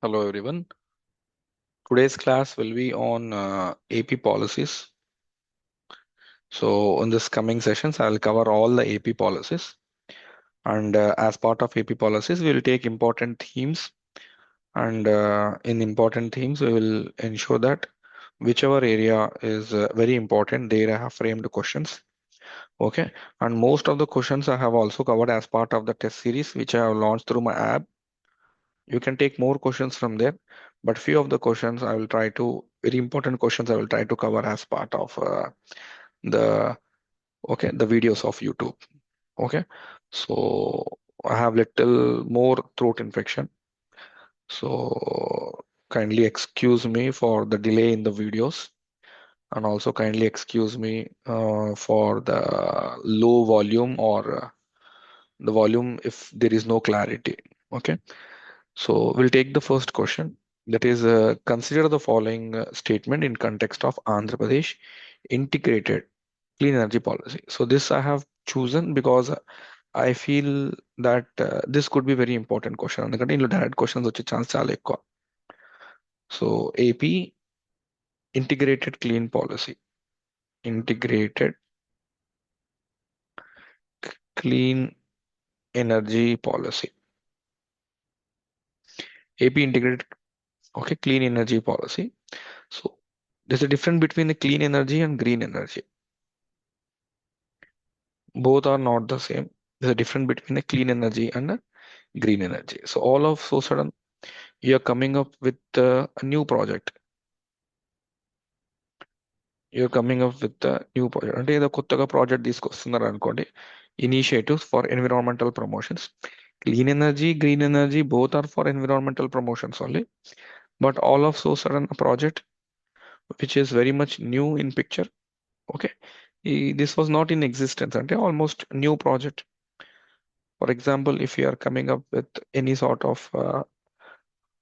Hello everyone. Today's class will be on AP policies. So in this coming sessions, I'll cover all the AP policies. And as part of AP policies, we'll take important themes. And in important themes, we will ensure that whichever area is very important, there I have framed questions. Okay. And most of the questions I have also covered as part of the test series, which I have launched through my app. You can take more questions from there, but few of the questions I will try to very important questions I will try to cover as part of the the videos of YouTube. Okay, so I have little more throat infection, so kindly excuse me for the delay in the videos, and also kindly excuse me for the low volume or the volume if there is no clarity. Okay. So we'll take the first question. That is, consider the following statement in context of Andhra Pradesh integrated clean energy policy. So this I have chosen because I feel that this could be very important question. ఎందుకంటే ఇందులో direct questions వచ్చే chance చాలా ఎక్కువ. So AP integrated clean policy, integrated clean energy policy, AP integrated clean energy policy. So there's a difference between the clean energy and green energy. Both are not the same. There's a difference between a clean energy and a green energy. So all of so sudden you're coming up with a new project. You're coming up with a new project. అంటే ఏదో కొత్తగా project తీసుకొస్తున్నారు అనుకోండి. Initiatives for environmental promotions. Clean energy, green energy, both are for environmental promotions only. But all of so sudden a project which is very much new in picture. Okay. This was not in existence. అంటే almost new project. For example, if you are coming up with any sort of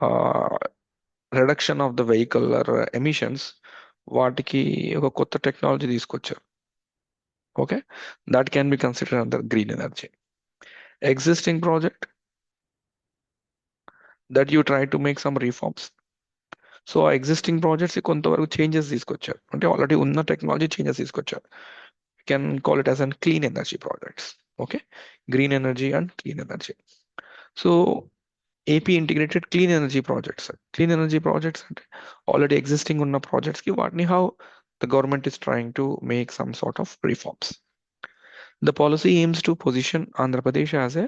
uh, reduction of the vehicle or emissions, వాటికి ఒక కొత్త technology తీసుకొచ్చారు. Okay, that can be considered under green energy. Existing project that you try to make some reforms. So ఆ existing projects కొంతవరకు changes తీసుకొచ్చారు, అంటే already ఉన్న technology changes తీసుకొచ్చారు. Can call it as an clean energy projects. Okay, green energy and clean energy. So AP integrated clean energy projects. Clean energy projects అంటే already existing ఉన్న projects కి వాటిని how the government is trying to make some sort of reforms. The policy aims to position Andhra Pradesh as a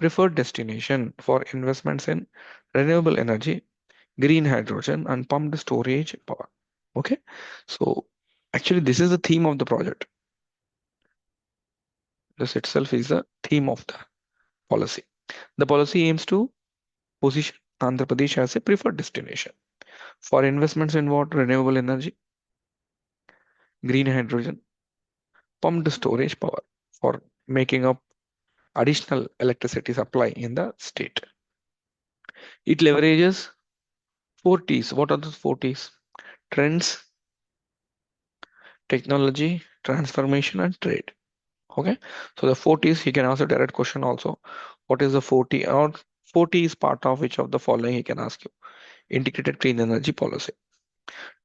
preferred destination for investments in renewable energy, green hydrogen, and pumped storage power. Okay, so actually this is the theme of the project. This itself is the theme of the policy. The policy aims to position Andhra Pradesh as a preferred destination for investments in what? Renewable energy, green hydrogen, pumped storage power for making up additional electricity supply in the state. It leverages four T's. What are those four T's? Trends, technology, transformation, and trade. Okay, so the four T's, he can ask a direct question also. What is the 4T? Or 4T is part of which of the following he can ask you. Integrated clean energy policy.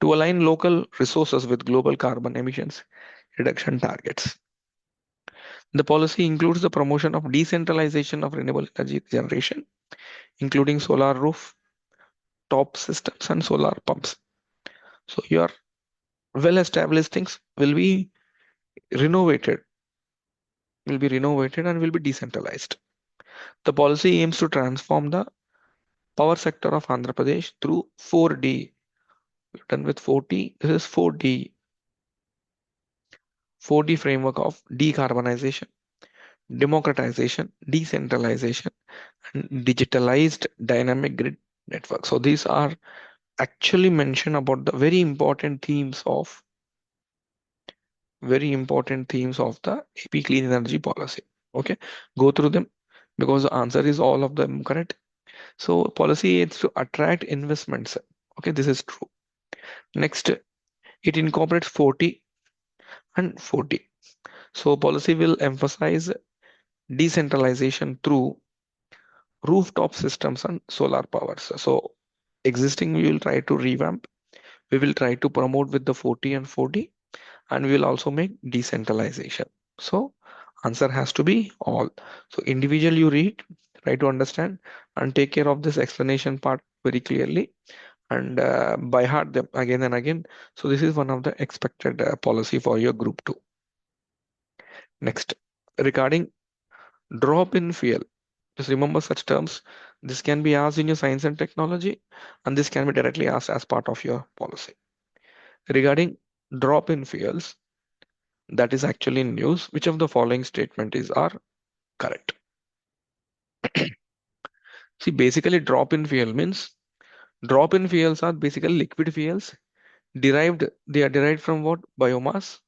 To align local resources with global carbon emissions reduction targets. The policy includes the promotion of decentralization of renewable energy generation, including solar roof top systems and solar pumps. So your well-established things renovated, will be renovated and will be decentralized. The policy aims to transform the power sector of Andhra Pradesh through 4D. We're done with 4T. This is 4D. 4D framework of decarbonization, democratization, decentralization, and digitalized dynamic grid network. So these are actually mentioned about the very important themes of the AP clean energy policy. Okay, go through them because the answer is all of them correct. So policy aims to attract investments. Okay, this is true. Next, it incorporates 40 and 40. So policy will emphasize decentralization through rooftop systems and solar powers. So Existing we will try to revamp. We will try to promote with the 40 and 40, and we will also make decentralization. So answer has to be all. So individual you read, try to understand and take care of this explanation part very clearly, and by heart them again and again. So this is one of the expected policy for your group 2. Next, regarding drop in fuel, just remember such terms. This can be asked in your science and technology, and this can be directly asked as part of your policy. Regarding drop in fuels, that is actually in news. Which of the following statement is are correct? See, basically drop in fuel means drop in fuels are basically liquid fuels derived. They are derived from what? Biomass.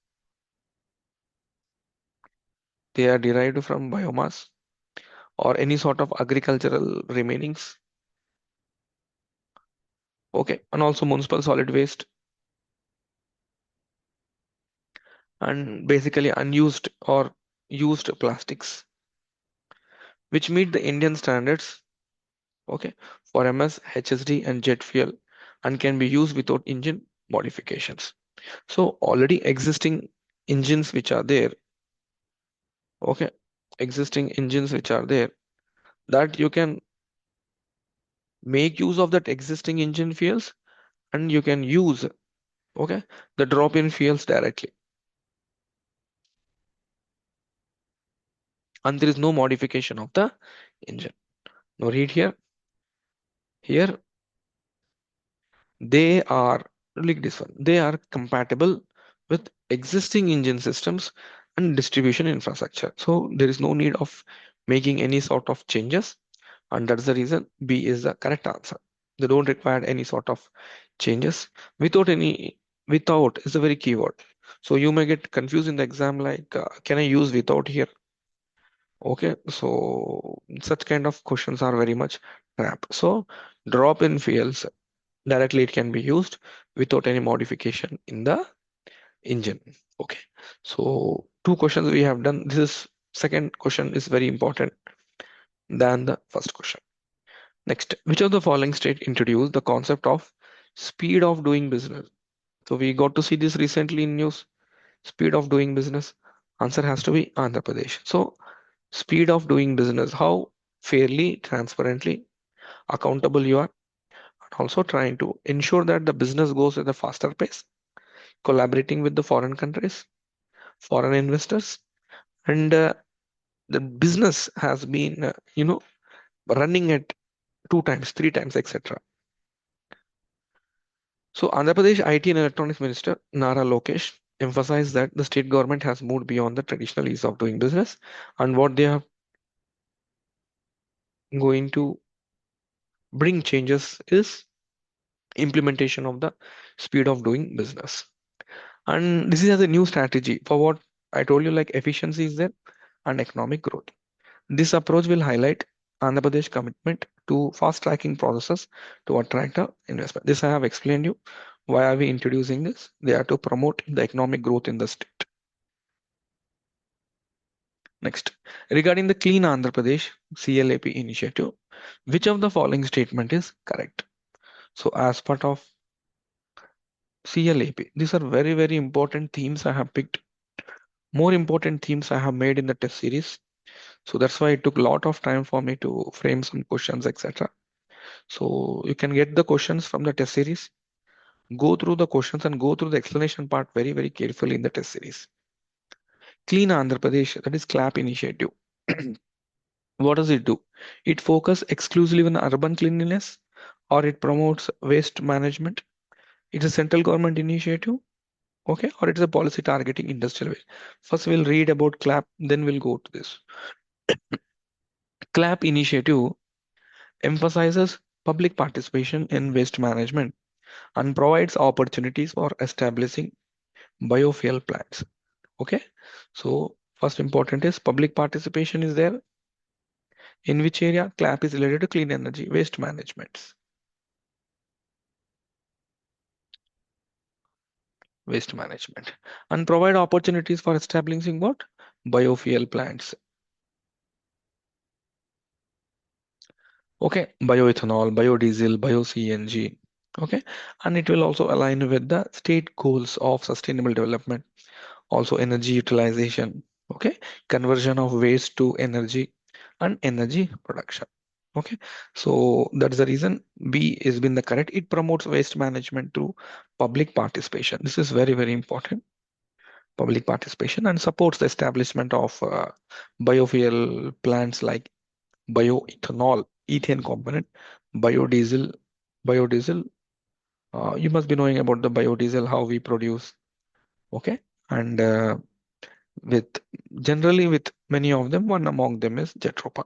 They are derived from biomass or any sort of agricultural remainings. Okay, and also municipal solid waste and basically unused or used plastics, which meet the Indian standards. Okay, for MS, HSD, and jet fuel, and can be used without engine modifications. So already existing engines which are there, okay, existing engines which are there, that you can make use of that existing engine fuels, and you can use, okay, the drop-in fuels directly, and there is no modification of the engine. Now read here. Here they are like this one. They are compatible with existing engine systems and distribution infrastructure. So there is no need of making any sort of changes, and that's the reason B is the correct answer. They don't require any sort of changes without any. Without is a very keyword. So you may get confused in the exam like, can I use without here? Okay, so such kind of questions are very much trap. So drop in fuels directly it can be used without any modification in the engine. Okay, so two questions we have done. This is second question is very important than the first question. Next, which of the following state introduced the concept of speed of doing business? So we got to see this recently in news. Speed of doing business. Answer has to be Andhra Pradesh. So speed of doing business, how fairly, transparently, accountable you are, and also trying to ensure that the business goes at a faster pace, collaborating with the foreign countries, foreign investors, and the business has been, running at two times, three times, etc. So Andhra Pradesh IT and Electronics Minister Nara Lokesh emphasized that the state government has moved beyond the traditional ease of doing business, and what they are going to bring changes is implementation of the speed of doing business. And this is as a new strategy for what I told you, like efficiency is there and economic growth. This approach will highlight Andhra Pradesh commitment to fast tracking processes to attract the investment. This I have explained you. Why are we introducing this? They are to promote the economic growth in the state. Next, regarding the Clean Andhra Pradesh CLAP initiative, which of the following statement is correct? So as part of CLAP, these are very, very important themes I have picked. More important themes I have made in the test series. So that's why it took a lot of time for me to frame some questions, etc. So you can get the questions from the test series, go through the questions and go through the explanation part very, very carefully in the test series. Clean Andhra Pradesh, that is CLAP initiative. What does it do? It focuses exclusively on urban cleanliness, or it promotes waste management. It's a central government initiative, okay, or it's a policy targeting industrial waste. First, we'll read about CLAP, then we'll go to this. CLAP initiative emphasizes public participation in waste management and provides opportunities for establishing biofuel plants. Okay, so first important is public participation is there. In which area? CLAP is related to clean energy, waste management. Waste management and provide opportunities for establishing what? Biofuel plants. Okay, bioethanol, biodiesel, bio-CNG. Okay, and it will also align with the state goals of sustainable development, also energy utilization, okay, conversion of waste to energy and energy production. Okay, so that's the reason B is been the correct. It promotes waste management through public participation. This is very, very important. Public participation and supports the establishment of biofuel plants like bioethanol, ethane component, biodiesel, biodiesel. You must be knowing about the biodiesel, how we produce. Okay, and with generally with many of them, one among them is Jatropha.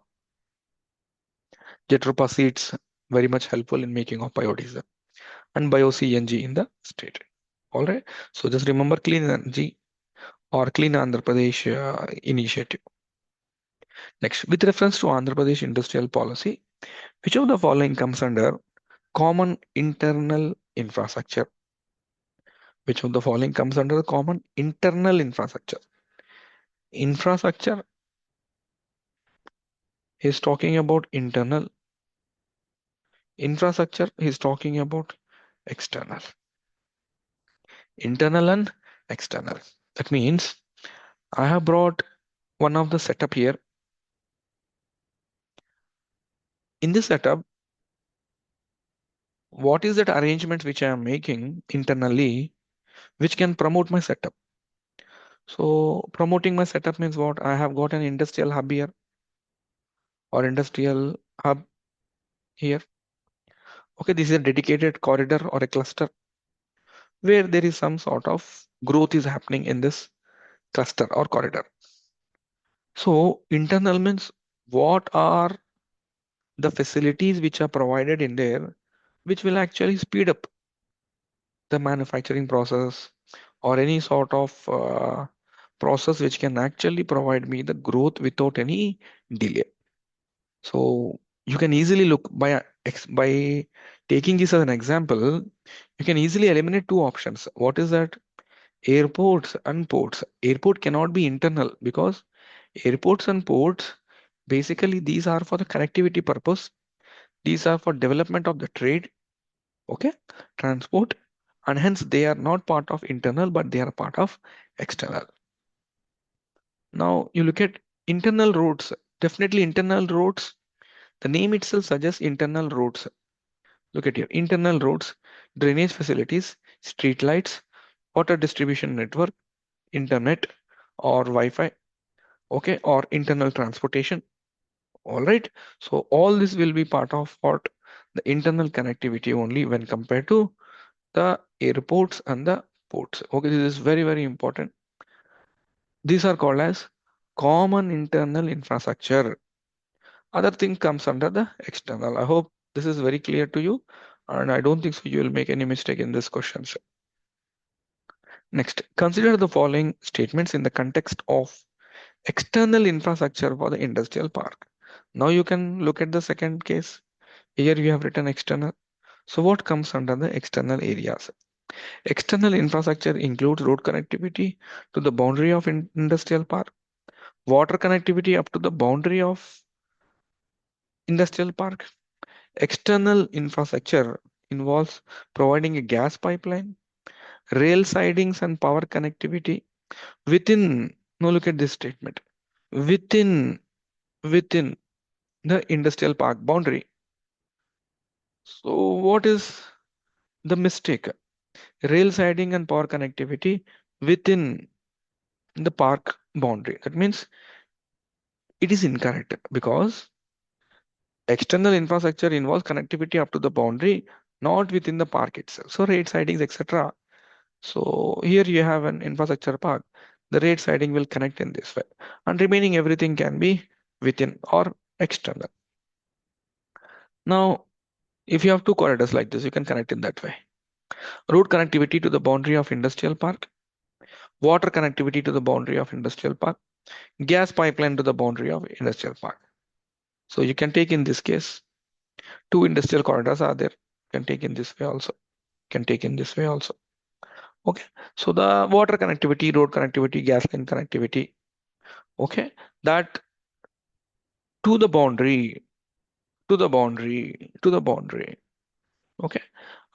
Jatropha seeds very much helpful in making of biodiesel and bio-CNG in the state. All right. So just remember clean energy or clean Andhra Pradesh initiative. Next, with reference to Andhra Pradesh industrial policy, which of the following comes under common internal infrastructure? Which of the following comes under the common internal infrastructure? Infrastructure is talking about internal. Infrastructure is talking about external. Internal and external. That means I have brought one of the setup here. In this setup, what is that arrangement which I am making internally which can promote my setup? So promoting my setup means what? I have got an industrial hub here or industrial hub here. Okay, this is a dedicated corridor or a cluster where there is some sort of growth is happening in this cluster or corridor. So internal means what are the facilities which are provided in there which will actually speed up the manufacturing process or any sort of process which can actually provide me the growth without any delay. So you can easily look by taking this as an example, you can easily eliminate two options. What is that? Airports and ports. Airport cannot be internal because airports and ports basically these are for the connectivity purpose. These are for development of the trade, okay, transport, and hence they are not part of internal but they are part of external. Now you look at internal roads. Definitely internal roads. The name itself suggests internal roads. Look at here. Internal roads, drainage facilities, street lights, water distribution network, internet or Wi-Fi, okay, or internal transportation. All right. So all this will be part of what the internal connectivity only when compared to the airports and the ports. Okay, this is very, very important. These are called as common internal infrastructure. Other thing comes under the external. I hope this is very clear to you, and I don't think so you will make any mistake in this question. Next, consider the following statements in the context of external infrastructure for the industrial park. Now you can look at the second case. Here you have written external. So what comes under the external areas? External infrastructure includes road connectivity to the boundary of industrial park, water connectivity up to the boundary of industrial park. External infrastructure involves providing a gas pipeline, rail sidings and power connectivity within, now look at this statement, within within the industrial park boundary. So what is the mistake? Rail siding and power connectivity within the park boundary. That means it is incorrect because external infrastructure involves connectivity up to the boundary, not within the park itself. So rail sidings, etc. So here you have an infrastructure park. The rail siding will connect in this way, and remaining everything can be within or external. Now, if you have two corridors like this, you can connect in that way. Road connectivity to the boundary of industrial park, water connectivity to the boundary of industrial park, gas pipeline to the boundary of industrial park. So you can take in this case, two industrial corridors are there. You can take in this way also. You can take in this way also. Okay. So the water connectivity, road connectivity, gas line connectivity. Okay. That to the boundary. to the boundary, to the boundary. Okay.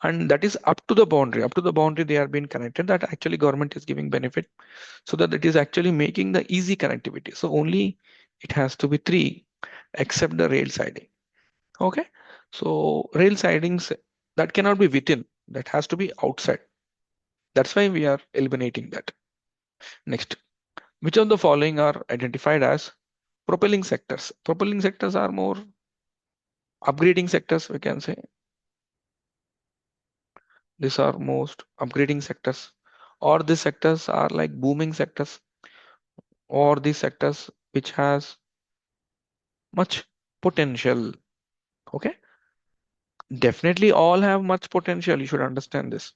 And that is up to the boundary. Up to the boundary, they are being connected. That actually government is giving benefit so that it is actually making the easy connectivity. So only it has to be three, except the rail siding. Okay. So rail sidings that cannot be within, that has to be outside. That's why we are eliminating that. Next, which of the following are identified as propelling sectors? Propelling sectors are more upgrading sectors, we can say. These are most upgrading sectors, or these sectors are like booming sectors, or these sectors which has much potential. Okay, definitely all have much potential. You should understand this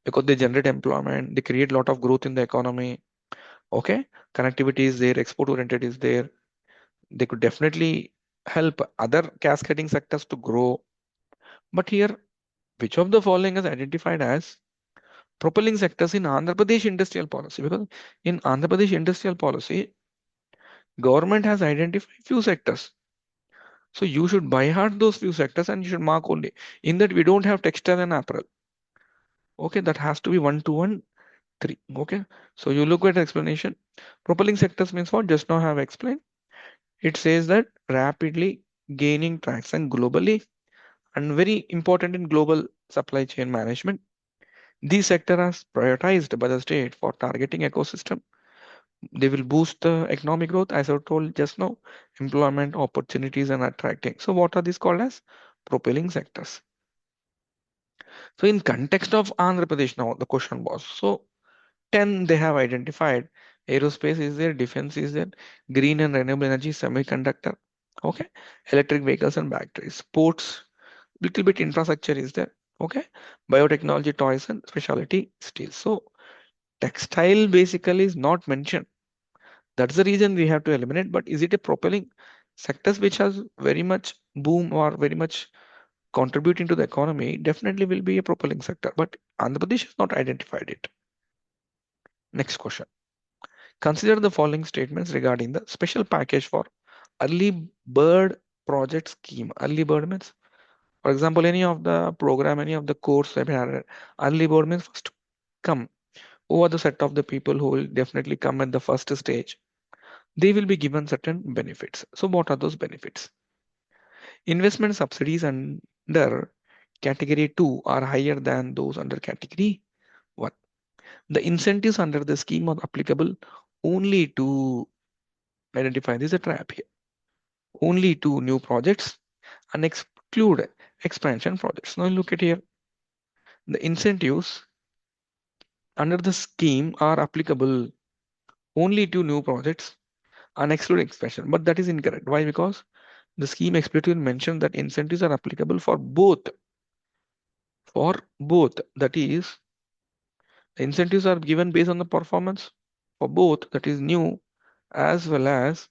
because they generate employment, they create a lot of growth in the economy. Okay, connectivity is there, export oriented is there. They could definitely help other cascading sectors to grow. But here, which of the following is identified as propelling sectors in Andhra Pradesh industrial policy? Because in Andhra Pradesh industrial policy, government has identified few sectors. So you should buy hard those few sectors and you should mark only. In that we don't have textile and apparel. Okay, that has to be 1, 2, 1, 3. Okay, so you look at the explanation. Propelling sectors means what? Just now I have explained. It says that rapidly gaining traction globally and very important in global supply chain management. These sectors are prioritized by the state for targeting ecosystem. They will boost the economic growth, as I told just now, employment opportunities and attracting. So what are these called as? Propelling sectors. So in context of Andhra Pradesh now, the question was, so 10 they have identified. Aerospace is there, defense is there, green and renewable energy, semiconductor, okay, electric vehicles and batteries, sports, little bit infrastructure is there, okay, biotechnology, toys and specialty steel. So textile basically is not mentioned. That's the reason we have to eliminate. But is it a propelling sectors which has very much boom or very much contributing to the economy? Definitely will be a propelling sector. But Andhra Pradesh has not identified it. Next question. Consider the following statements regarding the special package for early bird project scheme. Early bird means, for example, any of the program, any of the course webinar, early bird means first come. Who are the set of the people who will definitely come at the first stage? They will be given certain benefits. So what are those benefits? Investment subsidies under category 2 are higher than those under category 1. The incentives under the scheme are applicable only to identify this is a trap here. Only to new projects and exclude expansion projects. Now look at here. The incentives under the scheme are applicable only to new projects and exclude expansion. But that is incorrect. Why? Because the scheme explicitly mentioned that incentives are applicable for both. For both. That is, the incentives are given based on the performance for both, that is new as well as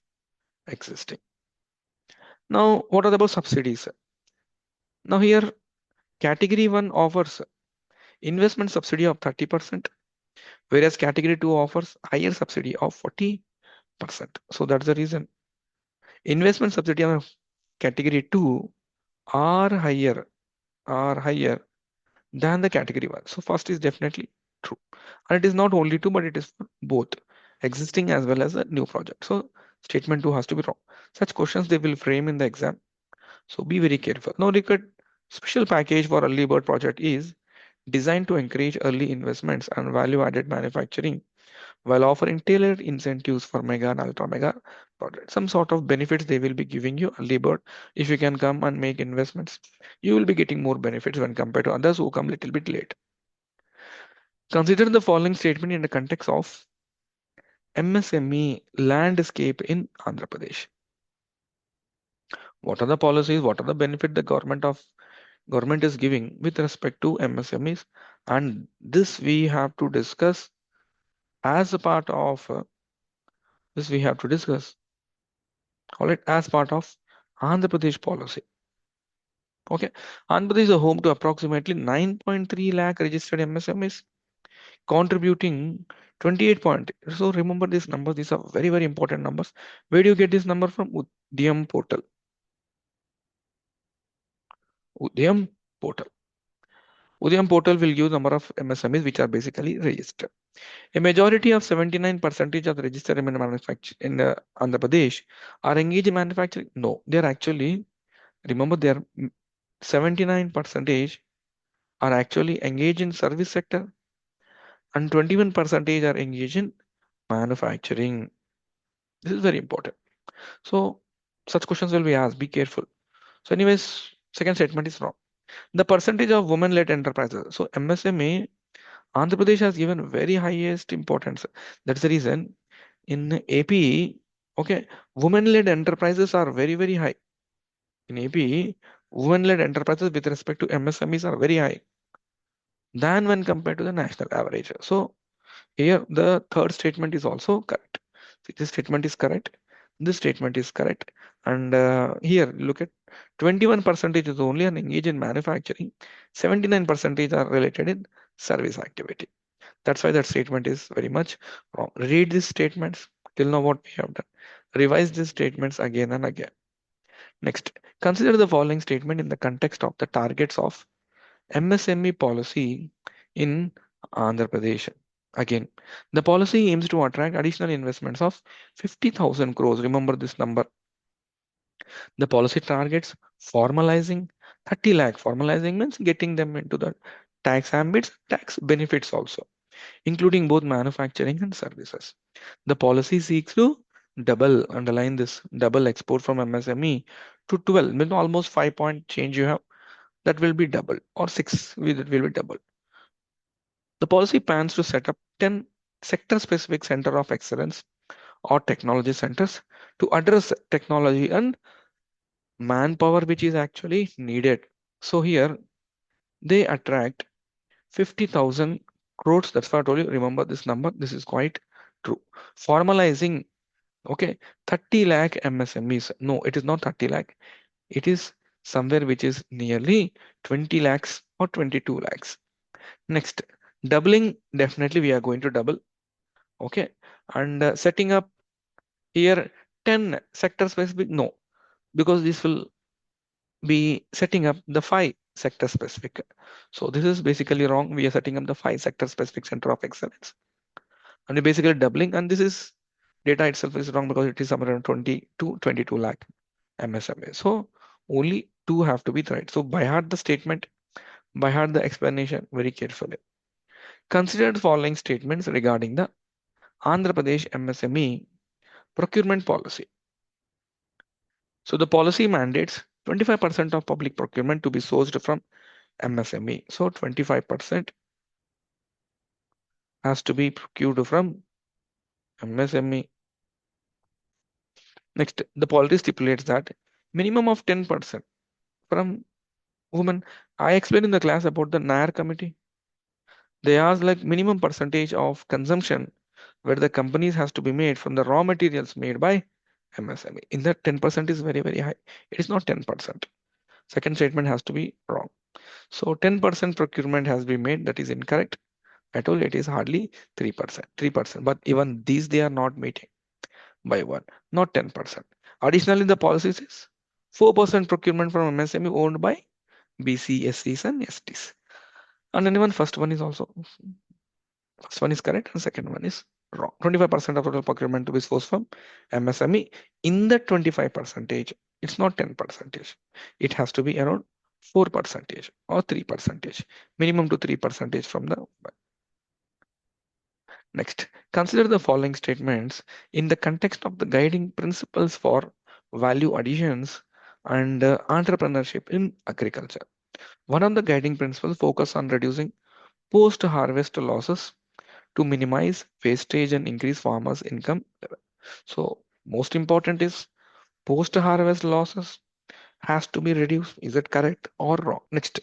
existing. Now, what are about subsidies? Now here, category 1 offers investment subsidy of 30%, whereas category 2 offers higher subsidy of 40%. So that's the reason. Investment subsidy of category 2 are higher, are higher than the category 1. So first is definitely true. And it is not only true, but it is for both existing as well as a new project. So statement 2 has to be wrong. Such questions they will frame in the exam. So be very careful. Now look at special package for early bird project is designed to encourage early investments and value added manufacturing while offering tailored incentives for mega and ultra mega projects. Some sort of benefits they will be giving you early bird. If you can come and make investments, you will be getting more benefits when compared to others who come little bit late. Consider the following statement in the context of MSME landscape in Andhra Pradesh. What are the policies? What are the benefits the government is giving with respect to MSMEs? And this we have to discuss as a part of this we have to discuss. All right, as part of Andhra Pradesh policy. Okay, Andhra Pradesh is a home to approximately 9.3 lakh registered MSMEs, contributing 28 point. So remember these numbers. These are very, very important numbers. Where do you get this number from? Udyam portal. Udyam portal. Udyam portal will give number of MSMEs which are basically registered. A majority of 79% of the registered manufacturing in Andhra Pradesh are engaged in manufacturing. No, they are actually, remember, they are 79% are actually engaged in service sector and 21% are engaged in manufacturing. This is very important. So such questions will be asked. Be careful. So, anyways, second statement is wrong. The percentage of women-led enterprises. So MSME, Andhra Pradesh has given very highest importance. That's the reason in AP, okay, women-led enterprises are very, very high. In AP, women-led enterprises with respect to MSMEs are very high than when compared to the national average. So here the third statement is also correct. See, this statement is correct. This statement is correct. And here look at 21% is only an engaged in manufacturing. 79% are related in service activity. That's why that statement is very much wrong. Read these statements till now what we have done. Revise these statements again and again. Next, consider the following statement in the context of the targets of MSME policy in Andhra Pradesh. Again, the policy aims to attract additional investments of 50,000 crores. Remember this number. The policy targets formalizing 30 lakh. Formalizing means getting them into the tax ambits, tax benefits also, including both manufacturing and services. The policy seeks to double, underline this, double export from MSME to 12, means almost 5 point change you have. That will be double, or 6 that will be double. The policy plans to set up 10 sector-specific center of excellence or technology centers to address technology and manpower which is actually needed. So here they attract 50,000 crores. That's what I told you. Remember this number. This is quite true. Formalizing, okay, 30 lakh MSMEs. No, it is not 30 lakh. It is somewhere which is nearly 20 lakhs or 22 lakhs. Next, doubling, definitely we are going to double. Okay, and setting up here 10 sector specific, no, because this will be setting up the 5 sector specific. So this is basically wrong. We are setting up the 5 sector specific center of excellence and we're basically doubling, and this is data itself is wrong because it is somewhere around 20 to 22 lakh MSMA. So only 2 have to be right. So by heart the statement, by heart the explanation very carefully. Consider the following statements regarding the Andhra Pradesh MSME procurement policy. So the policy mandates 25% of public procurement to be sourced from MSME. So 25% has to be procured from MSME. Next, the policy stipulates that minimum of 10% from women. I explained in the class about the NAR committee. They asked like minimum percentage of consumption where the companies has to be made from the raw materials made by MSME. In that 10% is very, very high. It is not 10%. Second statement has to be wrong. So 10% procurement has been made. That is incorrect. I told you it is hardly 3%. 3%. But even these they are not meeting by one, not 10%. Additionally, the policy says 4% procurement from MSME owned by BC, SCs and STs. And then even first one is also correct and second one is wrong. 25% of total procurement to be sourced from MSME. In that 25 percentage, it's not 10 percentage. It has to be around 4 percentage or 3 percentage, minimum to 3 percentage from the. Next, consider the following statements in the context of the guiding principles for value additions and entrepreneurship in agriculture. One of the guiding principles focus on reducing post-harvest losses to minimize wastage and increase farmers' income level. So most important is post-harvest losses has to be reduced. Is it correct or wrong? Next,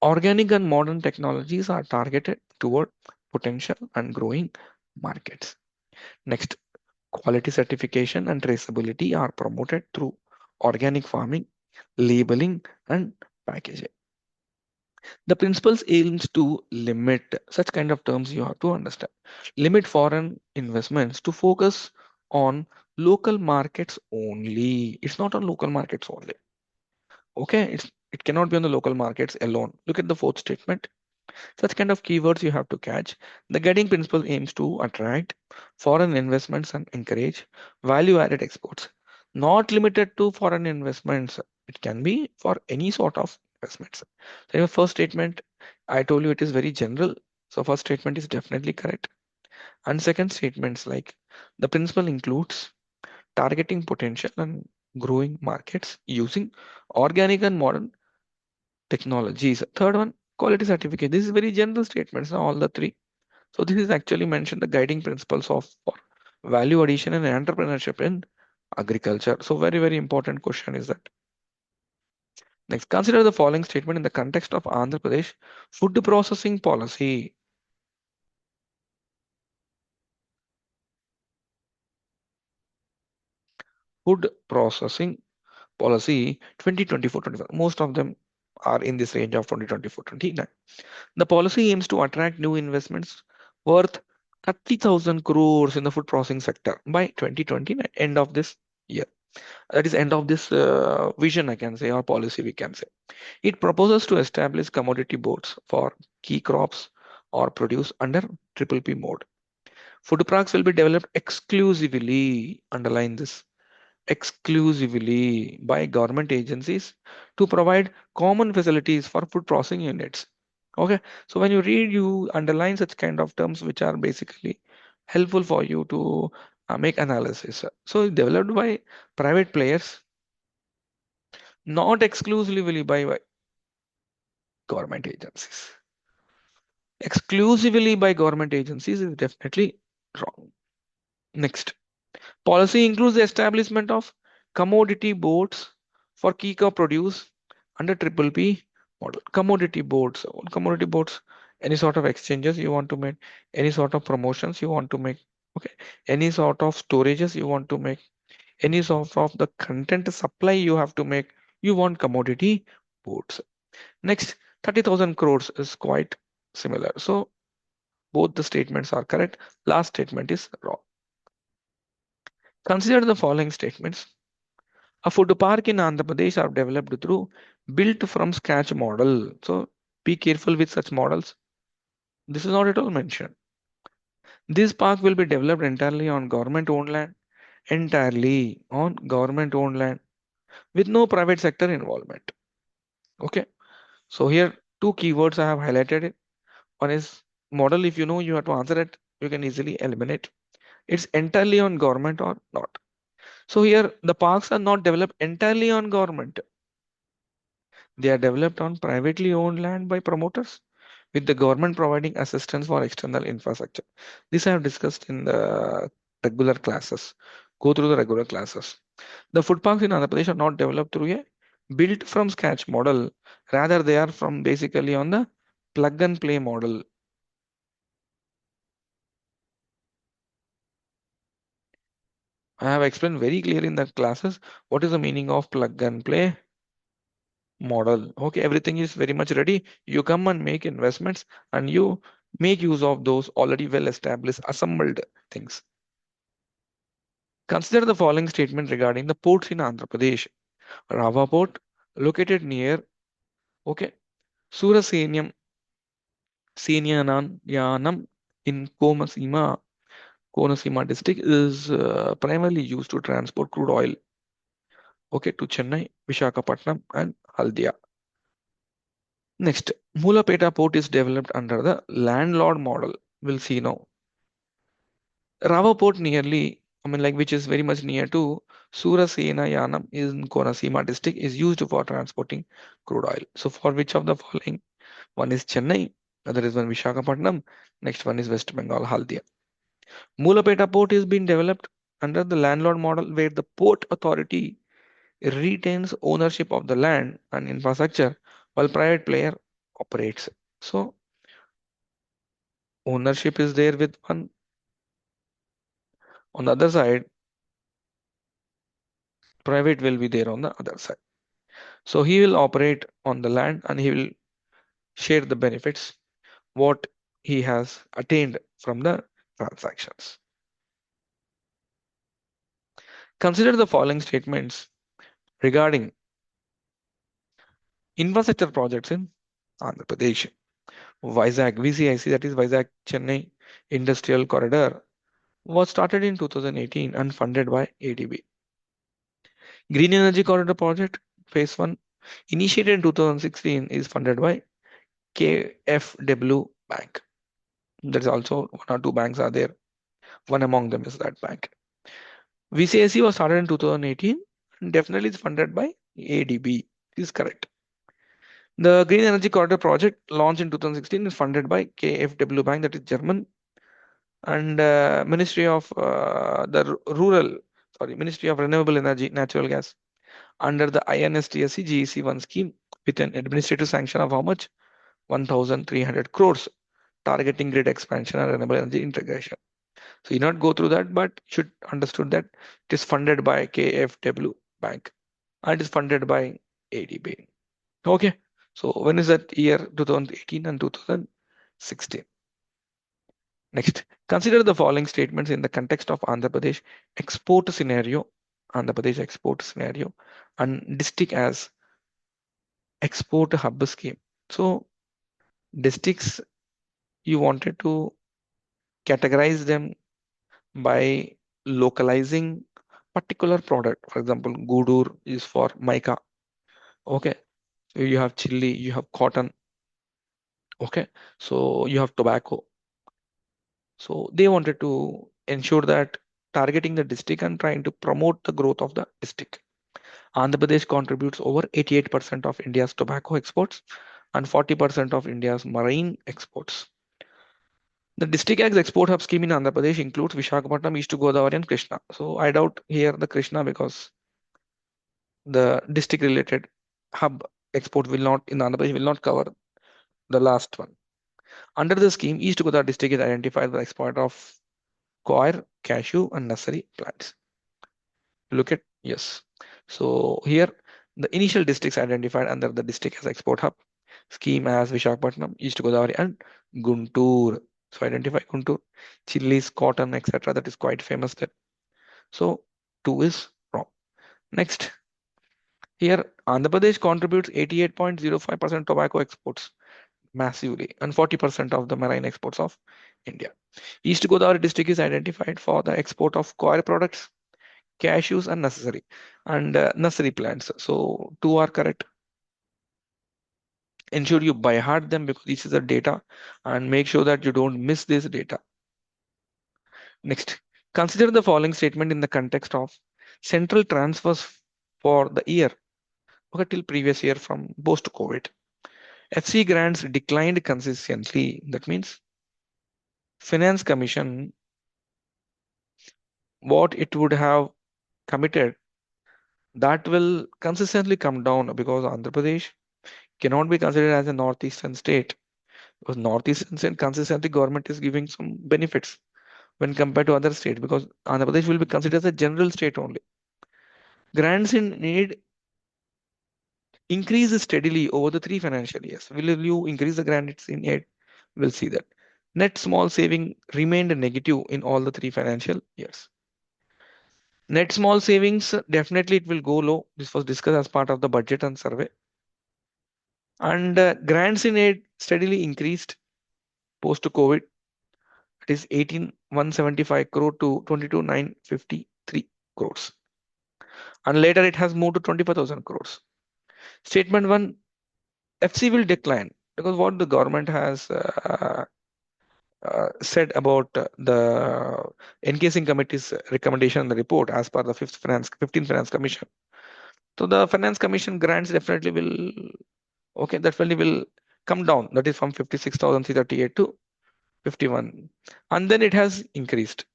organic and modern technologies are targeted toward potential and growing markets. Next, quality certification and traceability are promoted through organic farming, labeling, and packaging. The principles aims to limit such kind of terms you have to understand. Limit foreign investments to focus on local markets only. It's not on local markets only. Okay, It cannot be on the local markets alone. Look at the fourth statement. Such kind of keywords you have to catch. The guiding principle aims to attract foreign investments and encourage value added exports. Not limited to foreign investments. It can be for any sort of investments. So your first statement, I told you it is very general. So first statement is definitely correct. And second statements like the principle includes targeting potential and growing markets using organic and modern technologies. Third one, quality certificate. This is very general statements, all the three. So this is actually mentioned the guiding principles of for value addition and entrepreneurship in agriculture. So very, very important question is that. Next, consider the following statement in the context of Andhra Pradesh food processing policy. Food processing policy 2024-25. Most of them are in this range of 2024-29. The policy aims to attract new investments worth 30,000 crores in the food processing sector by 2029, end of this year. That is end of this vision, I can say, or policy, we can say. It proposes to establish commodity boards for key crops or produce under triple P mode. Food parks will be developed exclusively, underline this, exclusively by government agencies to provide common facilities for food processing units. Okay, so when you read, you underline such kind of terms which are basically helpful for you to make analysis. So developed by private players, not exclusively by government agencies. Exclusively by government agencies is definitely wrong. Next, policy includes the establishment of commodity boards for key crop produce under triple P model. Commodity boards, commodity boards, any sort of exchanges you want to make, any sort of promotions you want to make, okay, any sort of storages you want to make, any sort of the content supply you have to make, you want commodity boards. Next, 30,000 crores is quite similar. So both the statements are correct. Last statement is wrong. Consider the following statements. A food park in Andhra Pradesh are developed through built from scratch model. So be careful with such models. This is not at all mentioned. This park will be developed entirely on government owned land, entirely on government owned land with no private sector involvement. Okay. So here two keywords I have highlighted it. One is model. If you know, you have to answer it. You can easily eliminate. It's entirely on government or not. So here the parks are not developed entirely on government. They are developed on privately owned land by promoters with the government providing assistance for external infrastructure. This I have discussed in the regular classes. Go through the regular classes. The food parks in Andhra Pradesh are not developed through a built from scratch model. Rather, they are from basically on the plug and play model. I have explained very clearly in the classes what is the meaning of plug and play model. Okay, everything is very much ready. You come and make investments and you make use of those already well established assembled things. Consider the following statement regarding the ports in Andhra Pradesh. Rava port located near, okay, Surasenyam Yanam in Konasima district is primarily used to transport crude oil, okay, to Chennai, Vishakhapatnam and Haldia. Next, Mulapeta port is developed under the landlord model. We'll see now. Rava port nearly, I mean, like which is very much near to Surasena Yanam in Konasima district is used for transporting crude oil. So for which of the following? One is Chennai, other is one Vishakhapatnam, next one is West Bengal Haldia. Mulapeta port is being developed under the landlord model where the port authority retains ownership of the land and infrastructure while private player operates. So ownership is there with one. On the other side, private will be there on the other side. So he will operate on the land and he will share the benefits what he has attained from the transactions. Consider the following statements regarding Infrastructure projects in Andhra Pradesh. Vizag, VCIC, that is Vizag Chennai Industrial Corridor, was started in 2018 and funded by ADB. Green Energy Corridor Project, Phase 1, initiated in 2016, is funded by KFW Bank. There is also one or two banks are there. One among them is that bank. VCIC was started in 2018 and definitely is funded by ADB. Is correct. The Green Energy Corridor project launched in 2016 is funded by KfW Bank, that is German, and Ministry of Renewable Energy, Natural Gas, under the INSTSC GEC1 scheme with an administrative sanction of how much? 1,300 crores, targeting grid expansion and renewable energy integration. So you not go through that, but you should understood that it is funded by KfW Bank and is funded by ADB. Okay. So when is that year? 2018 and 2016. Next, consider the following statements in the context of Andhra Pradesh export scenario, Andhra Pradesh export scenario, and district as export hub scheme. So districts, you wanted to categorize them by localizing particular product. For example, Gudur is for mica. Okay. So you have chili, you have cotton. Okay. So you have tobacco. So they wanted to ensure that targeting the district and trying to promote the growth of the district. Andhra Pradesh contributes over 88% of India's tobacco exports and 40% of India's marine exports. The district Ag's export hub scheme in Andhra Pradesh includes Visakhapatnam, East Godavari, and Krishna. So I doubt here the Krishna because the district related hub export will not in Andhra Pradesh will not cover the last one. Under the scheme, East Godavari district is identified by the export of coir, cashew, and nursery plants. Look at, yes. So here the initial districts identified under the district as export hub scheme as Visakhapatnam, East Godavari, and Guntur. So identify Guntur, chilies, cotton, etc. That is quite famous there. So 2 is wrong. Next, here Andhra Pradesh contributes 88.05% tobacco exports massively and 40% of the marine exports of India. East Godavari district is identified for the export of coir products, cashews, and nursery plants. So 2 are correct. Ensure you by heart them because this is the data and make sure that you don't miss this data. Next, consider the following statement in the context of central transfers for the year, okay, till previous year from post-COVID. FC grants declined consistently. That means Finance Commission, what it would have committed, that will consistently come down because Andhra Pradesh cannot be considered as a northeastern state. Because northeastern state consistently government is giving some benefits when compared to other states because Andhra Pradesh will be considered as a general state only. Grants in need increase steadily over the 3 financial years. Will you increase the grants in aid? We'll see that. Net small saving remained negative in all the 3 financial years. Net small savings, definitely it will go low. This was discussed as part of the budget and survey. And grants in aid steadily increased post COVID. It is 18,175 crore to 22,953 crores. And later it has moved to 25,000 crores. Statement 1, FC will decline because what the government has said about the encasing committee's recommendation in the report as per the 15th Finance Commission. So the Finance Commission grants definitely will, okay, definitely will come down. That is from 56,338 to 51. And then it has increased.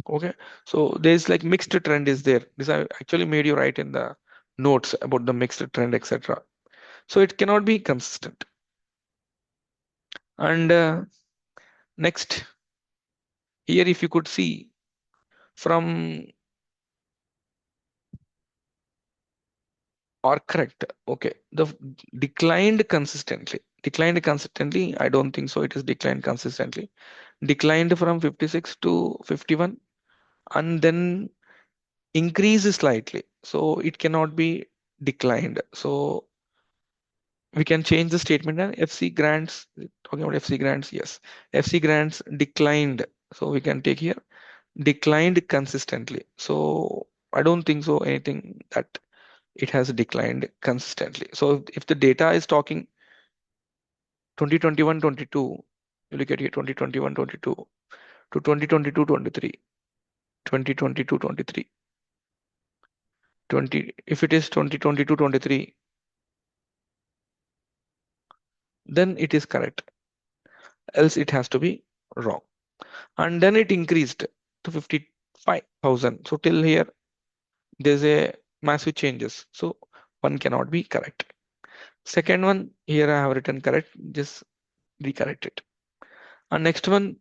Okay. So there's like mixed trend is there. This I actually made you write in the notes about the mixed trend, etc. So it cannot be consistent. And next, here if you could see from or correct, okay, the declined consistently. Declined consistently, I don't think so. It is declined consistently. Declined from 56 to 51 and then increase slightly. So it cannot be declined. So we can change the statement and FC grants, talking about FC grants, yes. FC grants declined. So we can take here declined consistently. So I don't think so anything that it has declined consistently. So if the data is talking 2021-22, you look at here 2021-22 to 2022-23, 2022-23, 20, if it is 2022-23, then it is correct. Else it has to be wrong. And then it increased to 55,000. So till here, there's a massive changes. So one cannot be correct. Second one, here I have written correct, just recorrect it. And next one,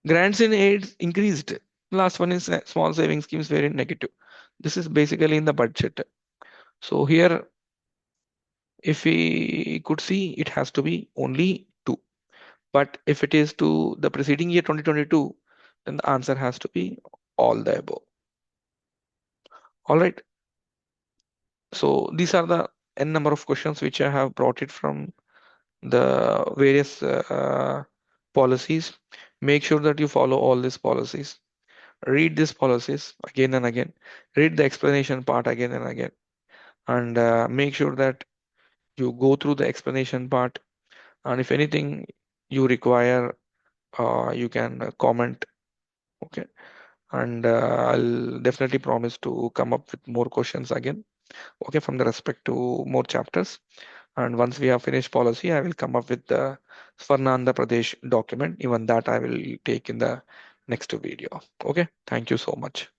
grants in aids increased. Last one is small saving schemes were in negative. This is basically in the budget. So here, if we could see, it has to be only two. But if it is to the preceding year 2022, then the answer has to be all the above. All right. So these are the n number of questions which I have brought it from the various policies. Make sure that you follow all these policies. Read these policies again and again. Read the explanation part again and again. And make sure that you go through the explanation part. And if anything you require, you can comment. Okay. And I'll definitely promise to come up with more questions again. Okay, from the respect to more chapters. And once we have finished policy, I will come up with the Swarna Andhra Pradesh document. Even that I will take in the next video. Okay, thank you so much.